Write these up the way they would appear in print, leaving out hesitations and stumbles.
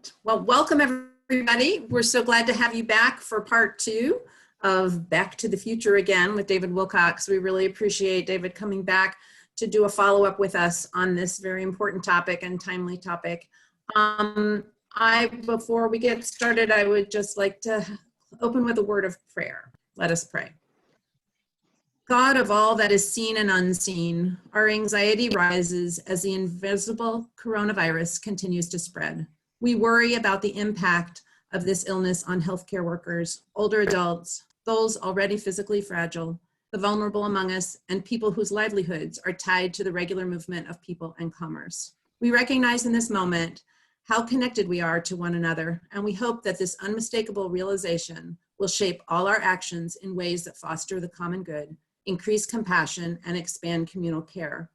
Great. Well, welcome everybody. We're so glad to have you back for part 2 of Back to the Future again with David Wilcox. We really appreciate David coming back to do a follow-up with us on this very important topic and timely topic. Before we get started, I would just like to open with a word of prayer. Let us pray. God of all that is seen and unseen, our anxiety rises as the invisible coronavirus continues to spread. We worry about the impact of this illness on healthcare workers, older adults, those already physically fragile, the vulnerable among us, and people whose livelihoods are tied to the regular movement of people and commerce. We recognize in this moment how connected we are to one another, and we hope that this unmistakable realization will shape all our actions in ways that foster the common good, increase compassion, and expand communal care.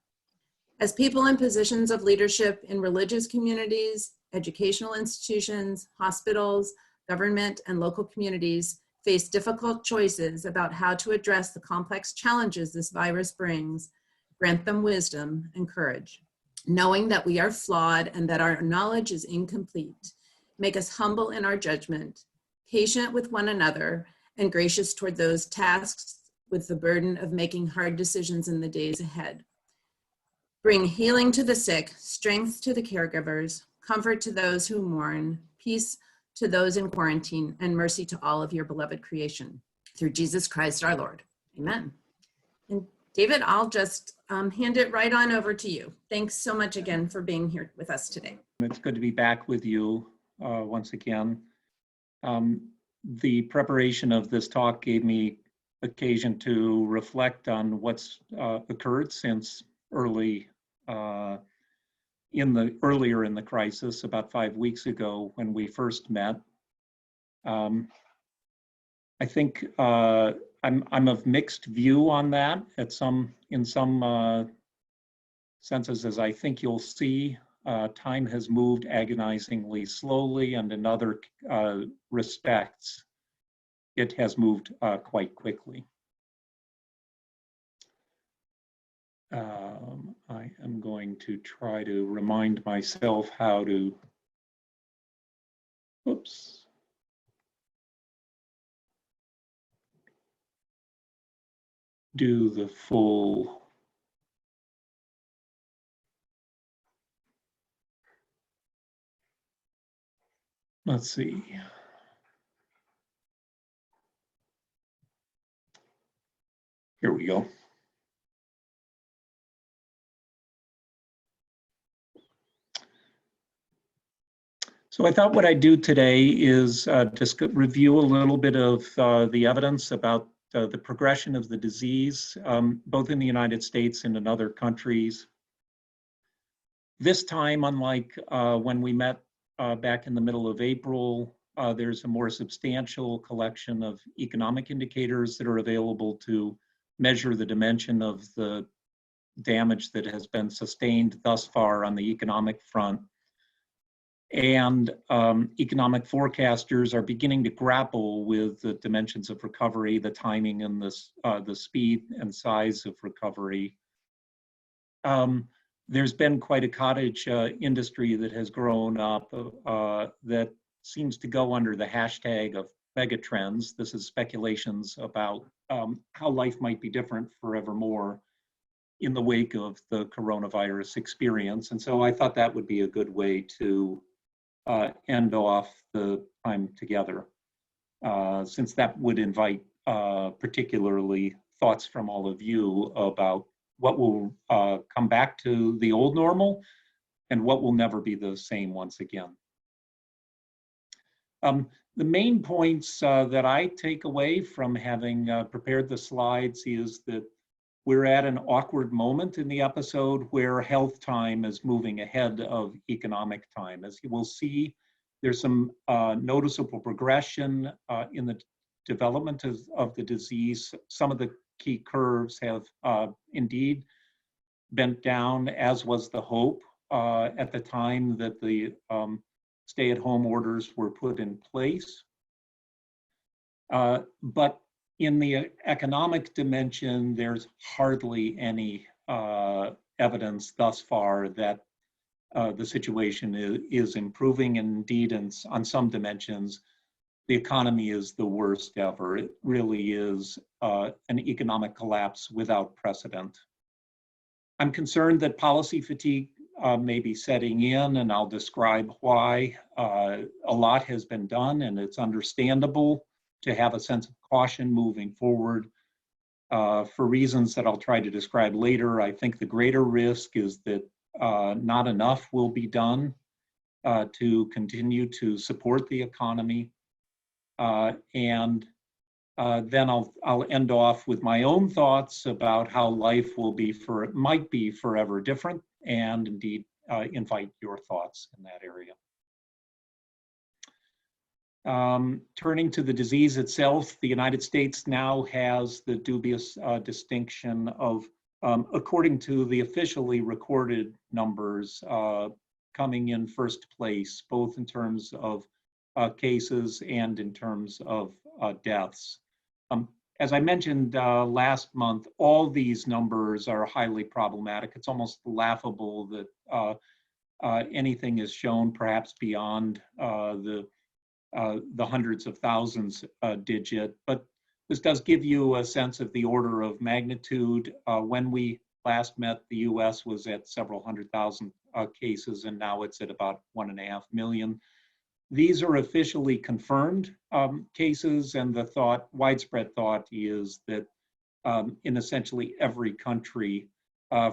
As people in positions of leadership in religious communities, educational institutions, hospitals, government, and local communities face difficult choices about how to address the complex challenges this virus brings, grant them wisdom and courage. Knowing that we are flawed and that our knowledge is incomplete, make us humble in our judgment, patient with one another, and gracious toward those tasked with the burden of making hard decisions in the days ahead. Bring healing to the sick, strength to the caregivers, comfort to those who mourn, peace to those in quarantine, and mercy to all of your beloved creation. Through Jesus Christ our Lord. Amen. And David, I'll just hand it right on over to you. Thanks so much again for being here with us today. It's good to be back with you once again. The preparation of this talk gave me occasion to reflect on what's occurred since earlier in the crisis, about 5 weeks ago when we first met. I think I'm of mixed view on that in some senses, as I think you'll see. Time has moved agonizingly slowly, and in other respects, it has moved quite quickly. I am going to try to remind myself how to, do the full, let's see. Here we go. So I thought what I'd do today is just review a little bit of the evidence about the progression of the disease, both in the United States and in other countries. This time, unlike when we met back in the middle of April, there's a more substantial collection of economic indicators that are available to measure the dimension of the damage that has been sustained thus far on the economic front. And economic forecasters are beginning to grapple with the dimensions of recovery, the timing, and the speed and size of recovery. There's been quite a cottage industry that has grown up that seems to go under the hashtag of Megatrends. This is speculations about how life might be different forevermore in the wake of the coronavirus experience. And so I thought that would be a good way to end off the time together, since that would invite particularly thoughts from all of you about what will come back to the old normal and what will never be the same once again. The main points that I take away from having prepared the slides is that we're at an awkward moment in the episode where health time is moving ahead of economic time. As you will see, there's some noticeable progression in the development of the disease. Some of the key curves have indeed bent down, as was the hope at the time that the stay-at-home orders were put in place. But in the economic dimension, there's hardly any evidence thus far that the situation is improving, and indeed, on some dimensions, the economy is the worst ever. It really is an economic collapse without precedent. I'm concerned that policy fatigue may be setting in, and I'll describe why. A lot has been done, and it's understandable to have a sense of caution moving forward. For reasons that I'll try to describe later, I think the greater risk is that not enough will be done to continue to support the economy. And then I'll end off with my own thoughts about how life might be forever different, and indeed invite your thoughts in that area. Turning to the disease itself, the United States now has the dubious distinction of, according to the officially recorded numbers, coming in first place, both in terms of cases and in terms of deaths. As I mentioned last month, all these numbers are highly problematic. It's almost laughable that anything is shown perhaps beyond the hundreds of thousands digit, but this does give you a sense of the order of magnitude. When we last met, the US was at several 100,000 cases, and now it's at about 1.5 million. These are officially confirmed cases, and the widespread thought is that in essentially every country,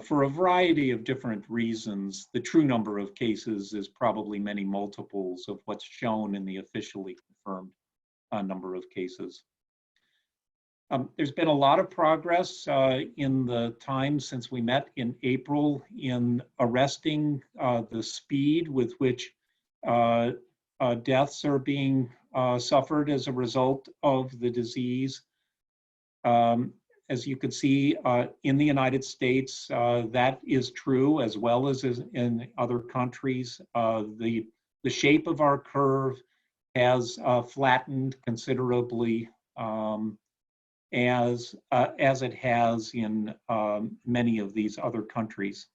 for a variety of different reasons, the true number of cases is probably many multiples of what's shown in the officially confirmed number of cases. There's been a lot of progress in the time since we met in April in arresting the speed with which deaths are being suffered as a result of the disease. As you can see, in the United States, that is true, as well as in other countries. The shape of our curve has flattened considerably, as it has in many of these other countries.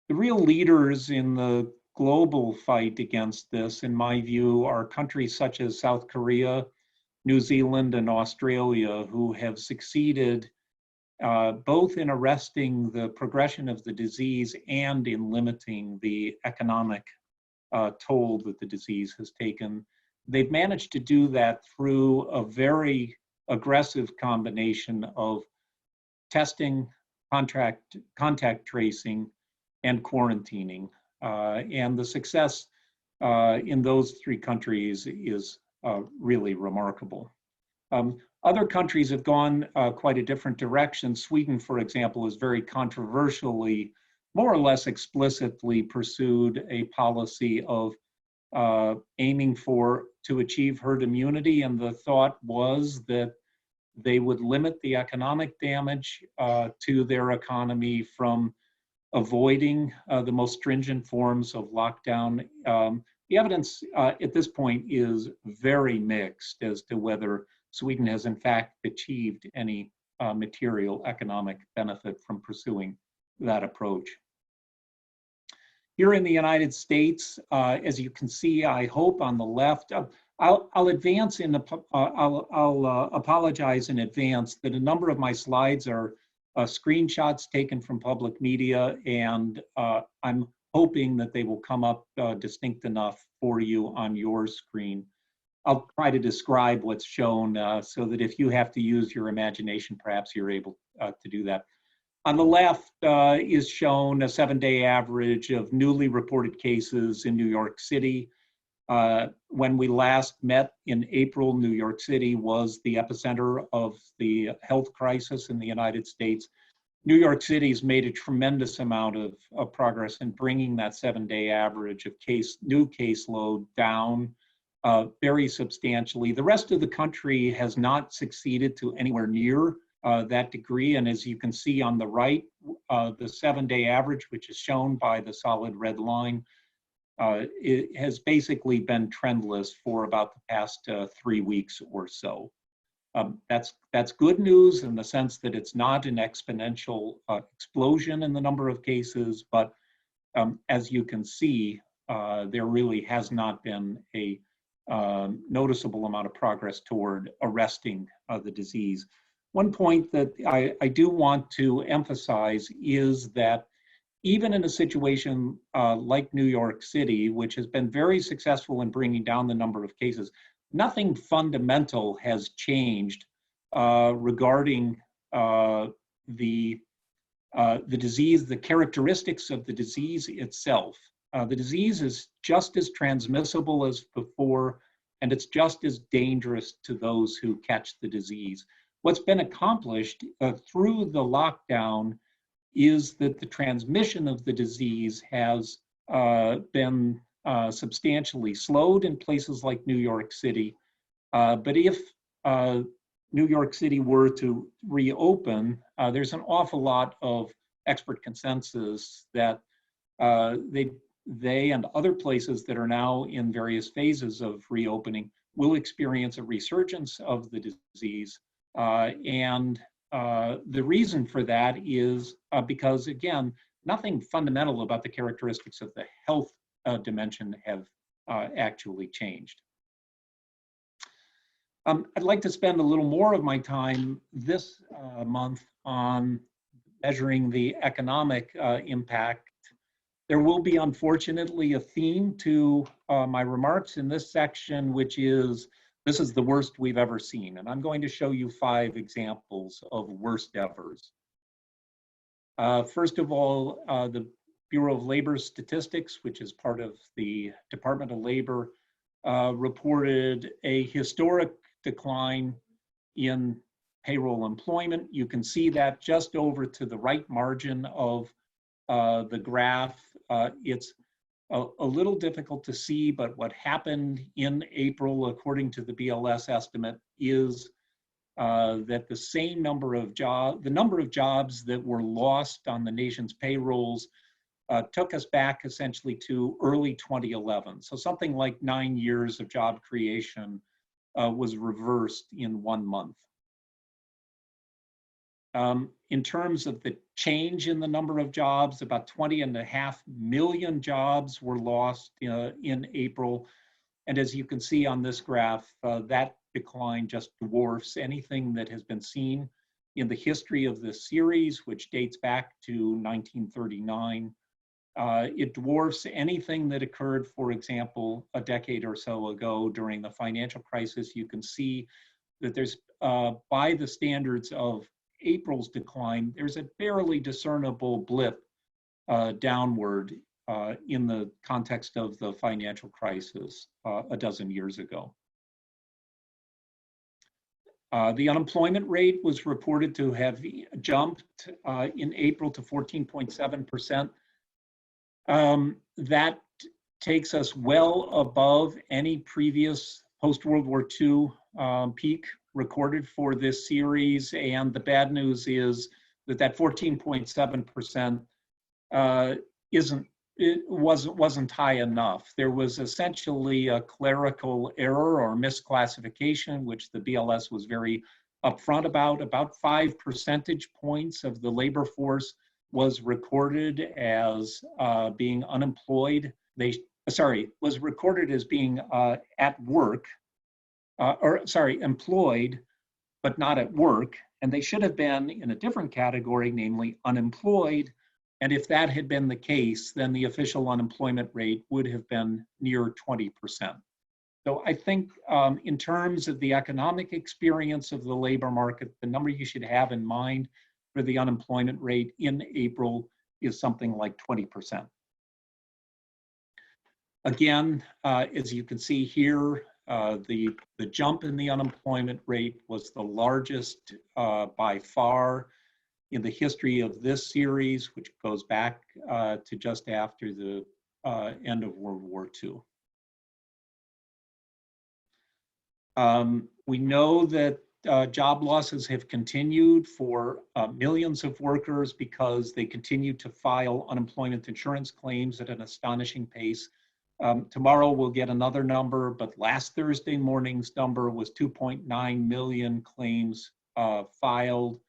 The real leaders in the global fight against this, in my view, are countries such as South Korea, New Zealand, and Australia, who have succeeded both in arresting the progression of the disease and in limiting the economic toll that the disease has taken. They've managed to do that through a very aggressive combination of testing, contact tracing, and quarantining. And the success in those three countries is really remarkable. Other countries have gone quite a different direction. Sweden, for example, has very controversially, more or less explicitly pursued a policy of aiming to achieve herd immunity, and the thought was that they would limit the economic damage to their economy from avoiding the most stringent forms of lockdown. The evidence at this point is very mixed as to whether Sweden has in fact achieved any material economic benefit from pursuing that approach. Here in the United States, as you can see, I hope on the left, I'll apologize in advance that a number of my slides are screenshots taken from public media, and I'm hoping that they will come up distinct enough for you on your screen. I'll try to describe what's shown so that if you have to use your imagination, perhaps you're able to do that. On the left is shown a 7-day average of newly reported cases in New York City. When we last met in April, New York City was the epicenter of the health crisis in the United States. New York City's made a tremendous amount of progress in bringing that 7-day average of new caseload down very substantially. The rest of the country has not succeeded to anywhere near that degree. And as you can see on the right, the 7-day average, which is shown by the solid red line, it has basically been trendless for about the past 3 weeks or so. That's good news in the sense that it's not an exponential explosion in the number of cases, but as you can see, there really has not been a noticeable amount of progress toward arresting the disease. One point that I do want to emphasize is that even in a situation like New York City, which has been very successful in bringing down the number of cases, nothing fundamental has changed regarding the disease, the characteristics of the disease itself. The disease is just as transmissible as before, and it's just as dangerous to those who catch the disease. What's been accomplished through the lockdown is that the transmission of the disease has been substantially slowed in places like New York City. But if New York City were to reopen, there's an awful lot of expert consensus that they and other places that are now in various phases of reopening will experience a resurgence of the disease. And the reason for that is because, again, nothing fundamental about the characteristics of the health dimension have actually changed. I'd like to spend a little more of my time this month on measuring the economic impact. There will be, unfortunately, a theme to my remarks in this section, which is, this is the worst we've ever seen. And I'm going to show you 5 examples of worst evers. First of all, the Bureau of Labor Statistics, which is part of the Department of Labor, reported a historic decline in payroll employment. You can see that just over to the right margin of the graph. It's a little difficult to see, but what happened in April, according to the BLS estimate, is that the number of jobs that were lost on the nation's payrolls took us back essentially to early 2011. So something like 9 years of job creation was reversed in 1 month. In terms of the change in the number of jobs, about 20.5 million jobs were lost in April. And as you can see on this graph, that decline just dwarfs anything that has been seen in the history of this series, which dates back to 1939. It dwarfs anything that occurred, for example, a decade or so ago during the financial crisis. You can see that there's, by the standards of April's decline, there's a barely discernible blip downward in the context of the financial crisis a dozen years ago. The unemployment rate was reported to have jumped in April to 14.7%. That takes us well above any previous post-World War II peak recorded for this series, and the bad news is that 14.7% wasn't high enough. There was essentially a clerical error or misclassification, which the BLS was very upfront about. About 5 percentage points of the labor force was recorded as being unemployed. Was recorded as being at work, employed, but not at work. And they should have been in a different category, namely unemployed. And if that had been the case, then the official unemployment rate would have been near 20%. So I think in terms of the economic experience of the labor market, the number you should have in mind for the unemployment rate in April is something like 20%. Again, as you can see here, the jump in the unemployment rate was the largest by far in the history of this series, which goes back to just after the end of World War II. We know that job losses have continued for millions of workers because they continue to file unemployment insurance claims at an astonishing pace. Tomorrow we'll get another number, but last Thursday morning's number was 2.9 million claims filed.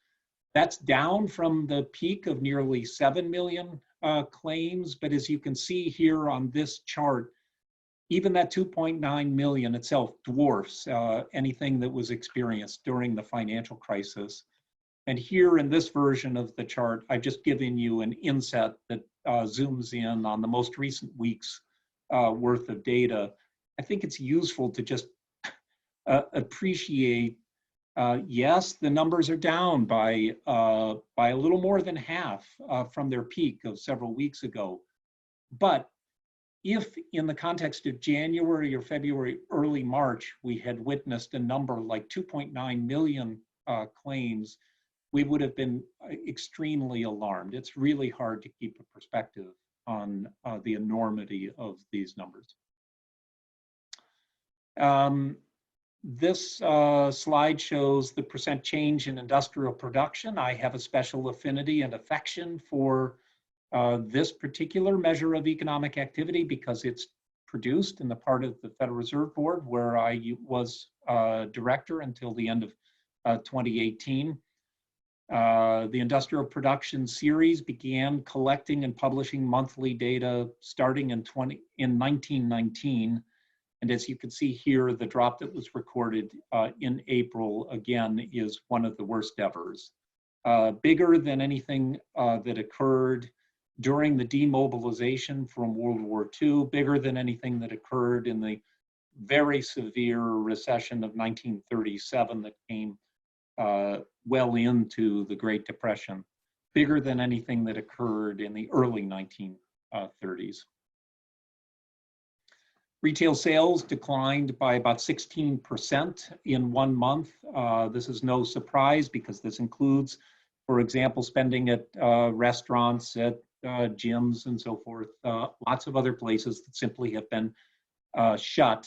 That's down from the peak of nearly 7 million claims, but as you can see here on this chart, even that 2.9 million itself dwarfs anything that was experienced during the financial crisis. And here in this version of the chart, I've just given you an inset that zooms in on the most recent week's worth of data. I think it's useful to just appreciate, yes, the numbers are down by a little more than half from their peak of several weeks ago. But if in the context of January or February, early March, we had witnessed a number like 2.9 million claims, we would have been extremely alarmed. It's really hard to keep a perspective on the enormity of these numbers. This slide shows the percent change in industrial production. I have a special affinity and affection for this particular measure of economic activity because it's produced in the part of the Federal Reserve Board where I was director until the end of 2018. The industrial production series began collecting and publishing monthly data starting in 1919. And as you can see here, the drop that was recorded in April, again, is one of the worst evers. Bigger than anything that occurred during the demobilization from World War II, bigger than anything that occurred in the very severe recession of 1937 that came well into the Great Depression, bigger than anything that occurred in the early 1930s. Retail sales declined by about 16% in 1 month. This is no surprise because this includes, for example, spending at restaurants, at gyms and so forth, lots of other places that simply have been shut,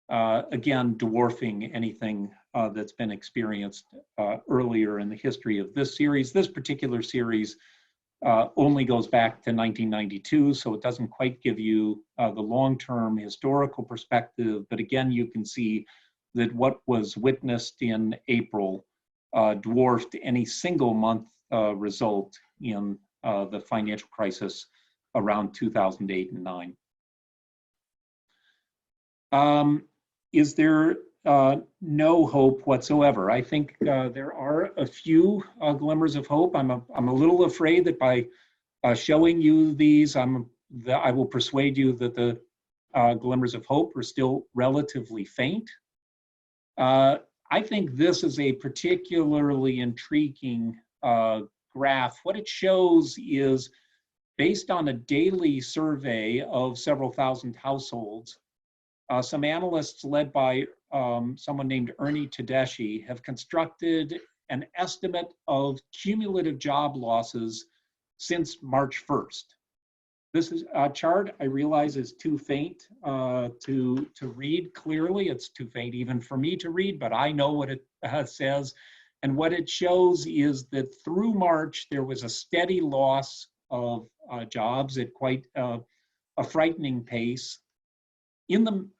again, dwarfing anything that's been experienced earlier in the history of this series. This particular series only goes back to 1992, so it doesn't quite give you the long-term historical perspective, but again, you can see that what was witnessed in April dwarfed any single month result in the financial crisis around 2008 and 9. Is there no hope whatsoever? I think there are a few glimmers of hope. I'm a little afraid that by showing you these, I will persuade you that the glimmers of hope are still relatively faint. I think this is a particularly intriguing graph. What it shows is based on a daily survey of several thousand households, some analysts led by someone named Ernie Tedeschi have constructed an estimate of cumulative job losses since March 1st. This is a chart I realize is too faint to read clearly. It's too faint even for me to read, but I know what it says. And what it shows is that through March, there was a steady loss of jobs at quite a frightening pace.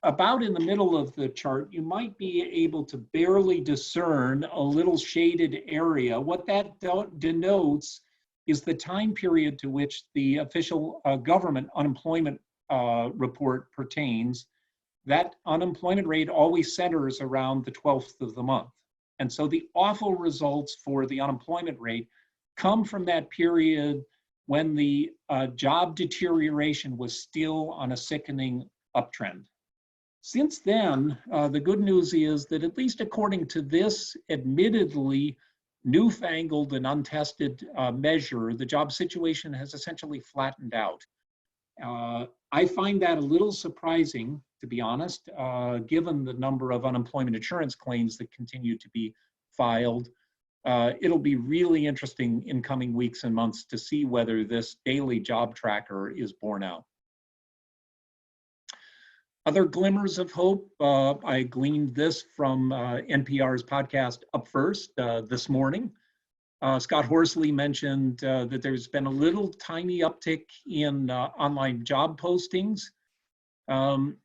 About in the middle of the chart, you might be able to barely discern a little shaded area. What that denotes is the time period to which the official government unemployment report pertains. That unemployment rate always centers around the 12th of the month. And so the awful results for the unemployment rate come from that period when the job deterioration was still on a sickening uptrend. Since then, the good news is that at least according to this admittedly newfangled and untested measure, the job situation has essentially flattened out. I find that a little surprising, to be honest, given the number of unemployment insurance claims that continue to be filed. It'll be really interesting in coming weeks and months to see whether this daily job tracker is borne out. Other glimmers of hope, I gleaned this from NPR's podcast Up First this morning. Scott Horsley mentioned that there's been a little tiny uptick in online job postings.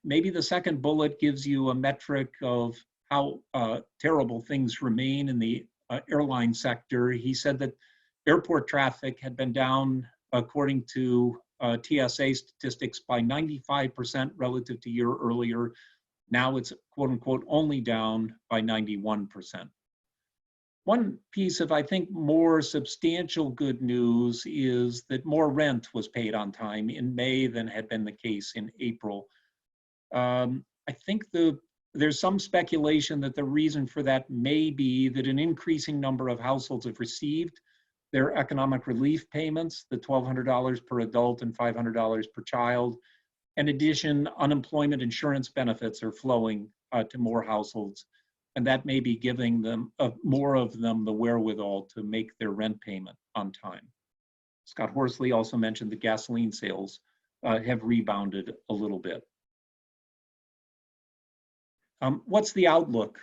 Maybe the second bullet gives you a metric of how terrible things remain in the airline sector. He said that airport traffic had been down according to TSA statistics, by 95% relative to a year earlier. Now it's quote unquote only down by 91%. One piece of, I think, more substantial good news is that more rent was paid on time in May than had been the case in April. I think there's some speculation that the reason for that may be that an increasing number of households have received their economic relief payments, the $1,200 per adult and $500 per child. In addition, unemployment insurance benefits are flowing to more households, and that may be giving them more of them the wherewithal to make their rent payment on time. Scott Horsley also mentioned that gasoline sales have rebounded a little bit. What's the outlook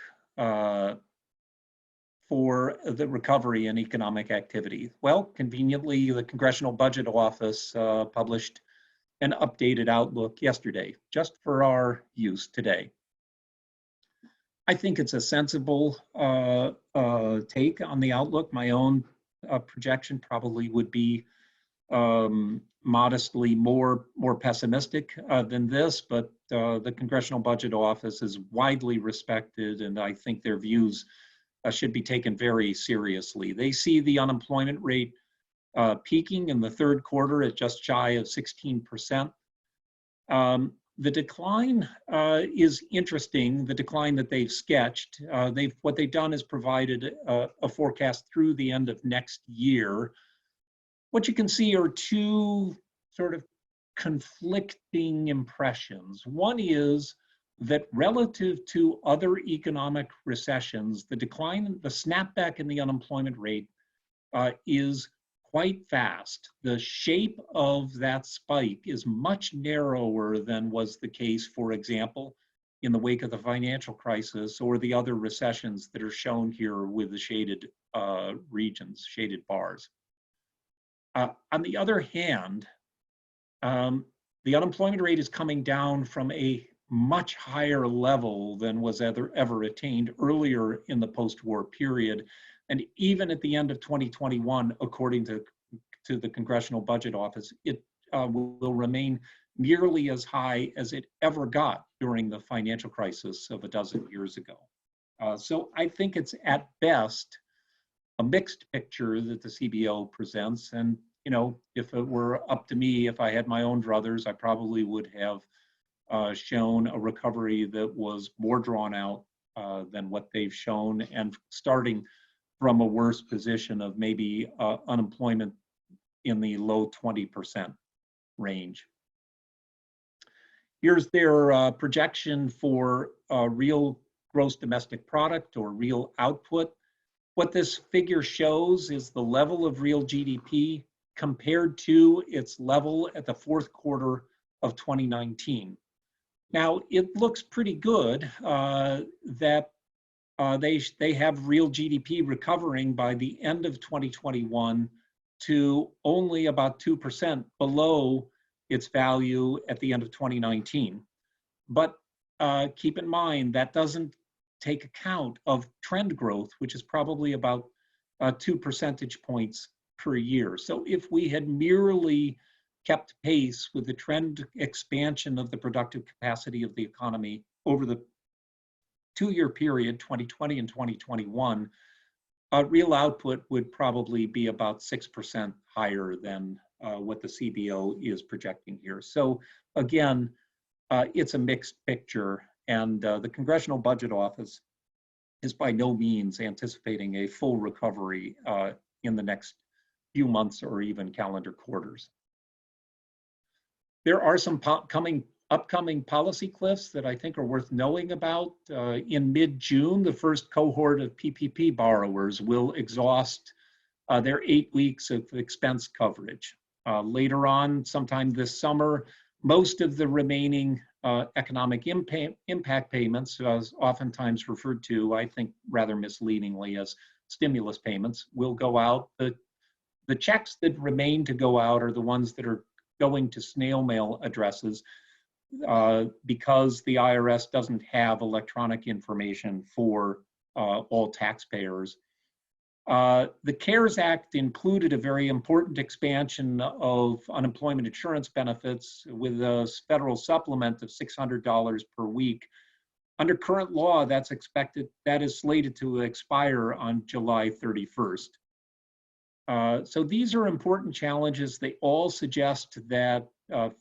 for the recovery in economic activity? Well, conveniently, the Congressional Budget Office published an updated outlook yesterday, just for our use today. I think it's a sensible take on the outlook. My own projection probably would be modestly more pessimistic than this, but the Congressional Budget Office is widely respected, and I think their views should be taken very seriously. They see the unemployment rate peaking in the third quarter at just shy of 16%. The decline is interesting, the decline that they've sketched. What they've done is provided a forecast through the end of next year. What you can see are two sort of conflicting impressions. One is that relative to other economic recessions, the decline, the snapback in the unemployment rate is quite fast. The shape of that spike is much narrower than was the case, for example, in the wake of the financial crisis or the other recessions that are shown here with the shaded regions, shaded bars. On the other hand, the unemployment rate is coming down from a much higher level than was ever attained earlier in the post-war period. And even at the end of 2021, according to the Congressional Budget Office, it will remain nearly as high as it ever got during the financial crisis of a dozen years ago. So I think it's at best a mixed picture that the CBO presents. And, you know, if it were up to me, if I had my own druthers, I probably would have shown a recovery that was more drawn out than what they've shown, and starting from a worse position of maybe unemployment in the low 20% range. Here's their projection for real gross domestic product or real output. What this figure shows is the level of real GDP compared to its level at the fourth quarter of 2019. Now, it looks pretty good that they have real GDP recovering by the end of 2021 to only about 2% below its value at the end of 2019. But keep in mind, that doesn't take account of trend growth, which is probably about 2 percentage points per year. So if we had merely kept pace with the trend expansion of the productive capacity of the economy over the two-year period, 2020 and 2021, real output would probably be about 6% higher than what the CBO is projecting here. So again, it's a mixed picture, and the Congressional Budget Office is by no means anticipating a full recovery in the next few months or even calendar quarters. There are some upcoming policy cliffs that I think are worth knowing about. In mid-June, the first cohort of PPP borrowers will exhaust their 8 weeks of expense coverage. Later on, sometime this summer, most of the remaining economic impact payments, oftentimes referred to, I think rather misleadingly, as stimulus payments, will go out. The checks that remain to go out are the ones that are going to snail mail addresses because the IRS doesn't have electronic information for all taxpayers. The CARES Act included a very important expansion of unemployment insurance benefits with a federal supplement of $600 per week. Under current law, that is slated to expire on July 31st. So these are important challenges. They all suggest that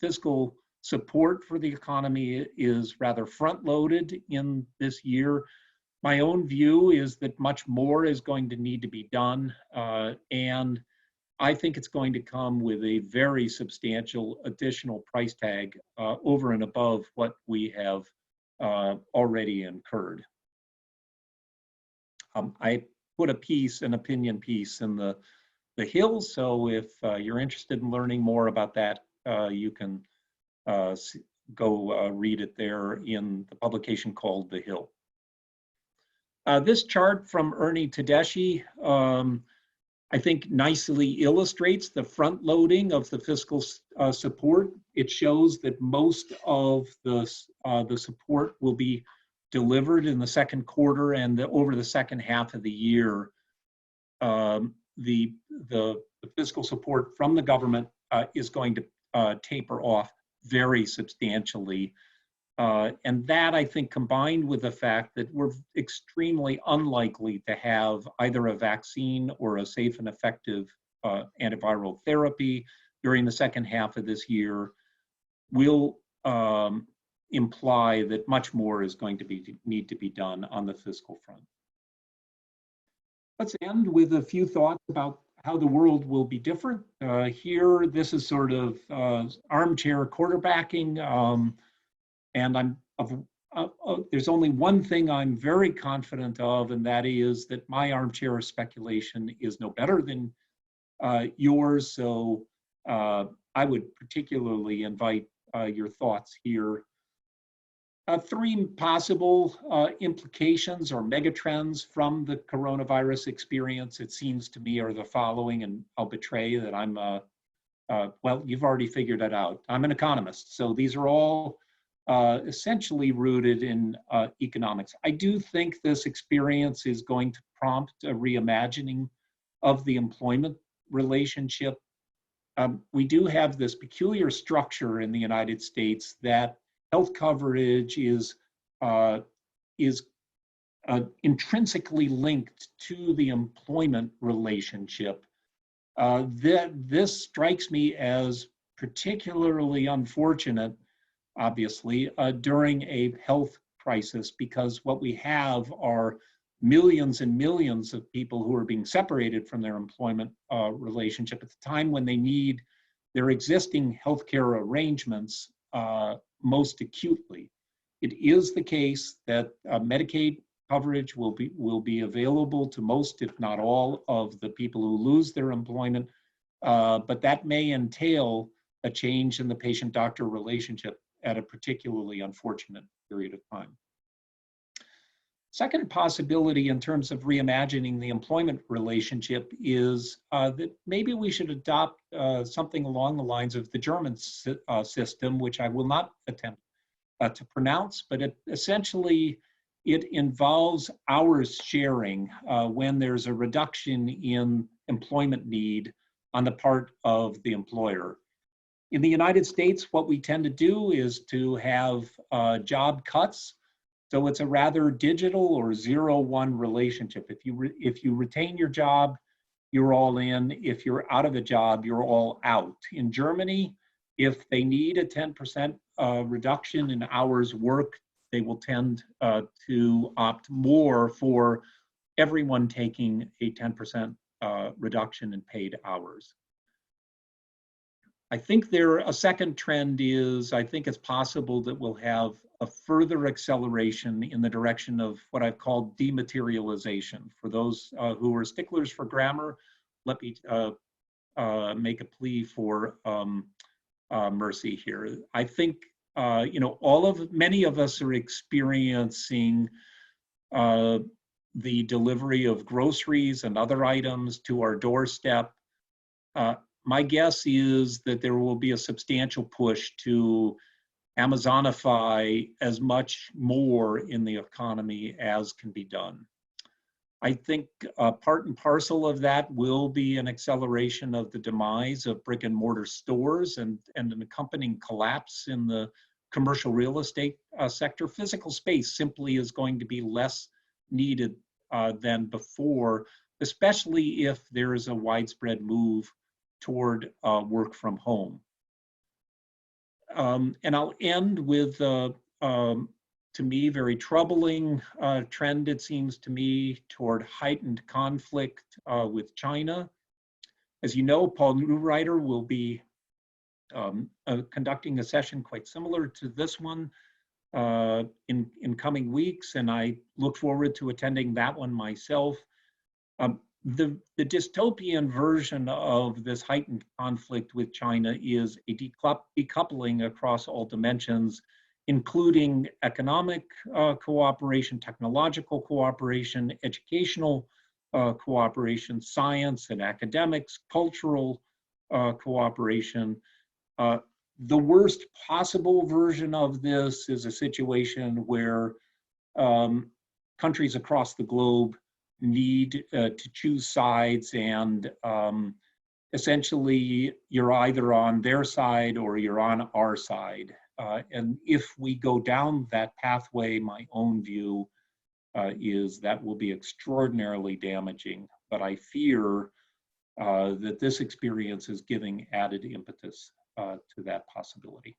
fiscal support for the economy is rather front-loaded in this year. My own view is that much more is going to need to be done, and I think it's going to come with a very substantial additional price tag over and above what we have already incurred. I put an opinion piece in the Hill, so if you're interested in learning more about that, you can go read it there in the publication called The Hill. This chart from Ernie Tedeschi, I think nicely illustrates the front loading of the fiscal support. It shows that most of the support will be delivered in the second quarter and over the second half of the year. The fiscal support from the government is going to taper off very substantially. And that, I think, combined with the fact that we're extremely unlikely to have either a vaccine or a safe and effective antiviral therapy during the second half of this year, will imply that much more is going to need to be done on the fiscal front. Let's end with a few thoughts about how the world will be different. Here, this is sort of armchair quarterbacking. And there's only one thing I'm very confident of, and that is that my armchair speculation is no better than yours. So I would particularly invite your thoughts here. Three possible implications or megatrends from the coronavirus experience, it seems to me, are the following, and I'll betray that I'm, well, you've already figured it out. I'm an economist, so these are all essentially rooted in economics. I do think this experience is going to prompt a reimagining of the employment relationship. We do have this peculiar structure in the United States that health coverage is intrinsically linked to the employment relationship. This strikes me as particularly unfortunate, obviously, during a health crisis, because what we have are millions and millions of people who are being separated from their employment relationship at the time when they need their existing healthcare arrangements most acutely. It is the case that Medicaid coverage will be available to most, if not all, of the people who lose their employment, but that may entail a change in the patient-doctor relationship at a particularly unfortunate period of time. Second possibility in terms of reimagining the employment relationship is that maybe we should adopt something along the lines of the German system, which I will not attempt to pronounce, but essentially it involves hours sharing when there's a reduction in employment need on the part of the employer. In the United States, what we tend to do is to have job cuts. So it's a rather digital or 0-1 relationship. If you retain your job, you're all in. If you're out of a job, you're all out. In Germany, if they need a 10% reduction in hours worked, they will tend to opt more for everyone taking a 10% reduction in paid hours. I think a second trend is, I think it's possible that we'll have a further acceleration in the direction of what I've called dematerialization. For those who are sticklers for grammar, let me make a plea for mercy here. I think, many of us are experiencing the delivery of groceries and other items to our doorstep. My guess is that there will be a substantial push to Amazonify as much more in the economy as can be done. I think part and parcel of that will be an acceleration of the demise of brick and mortar stores and an accompanying collapse in the commercial real estate sector. Physical space simply is going to be less needed than before, especially if there is a widespread move toward work from home. And I'll end with, to me, very troubling trend, it seems to me, toward heightened conflict with China. As you know, Paul Newreiter will be conducting a session quite similar to this one in coming weeks, and I look forward to attending that one myself. The dystopian version of this heightened conflict with China is a decoupling across all dimensions, including economic cooperation, technological cooperation, educational cooperation, science and academics, cultural cooperation. The worst possible version of this is a situation where countries across the globe need to choose sides, and essentially you're either on their side or you're on our side. And if we go down that pathway, my own view is that will be extraordinarily damaging. But I fear that this experience is giving added impetus to that possibility.